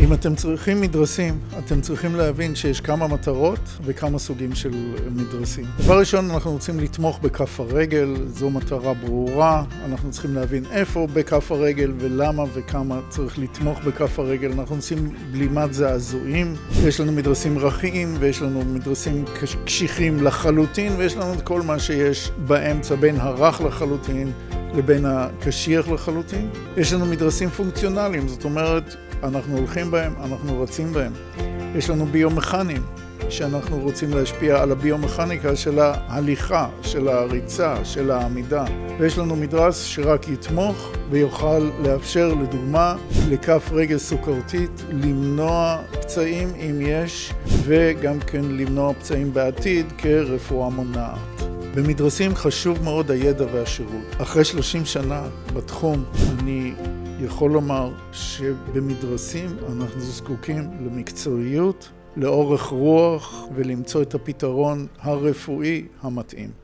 אם אתם צריכים מדרסים, אתם צריכים להבין שיש כמה מטרות וכמה סוגים של מדרסים. דבר ראשון, אנחנו רוצים לתמוך בכף הרגל, זו מטרה ברורה. אנחנו צריכים להבין איפה בכף הרגל ולמה וכמה צריך לתמוך בכף הרגל. אנחנו עושים בלימת זעזועים. יש לנו מדרסים רכיים ויש לנו מדרסים קשיחים לחלוטין, ויש לנו את כל מה שיש באמצע בין הרך לחלוטין לבין הקשיח לחלוטין. יש לנו מדרסים פונקציונליים, זאת אומרת, אנחנו הולכים בהם, אנחנו רצים בהם. יש לנו ביומכנים, שאנחנו רוצים להשפיע על הביומכניקה של ההליכה, של הריצה, של העמידה. ויש לנו מדרס שרק יתמוך ויוכל לאפשר, לדוגמה, לכף רגל סוכרתית, למנוע פצעים אם יש, וגם כן למנוע פצעים בעתיד כרפואה מונעת. במדרסים חשוב מאוד הידע והשירות. אחרי 30 שנה בתחום, אני יכול לומר שבמדרסים אנחנו זקוקים למקצועיות, לאורך רוח ולמצוא את הפתרון הרפואי המתאים.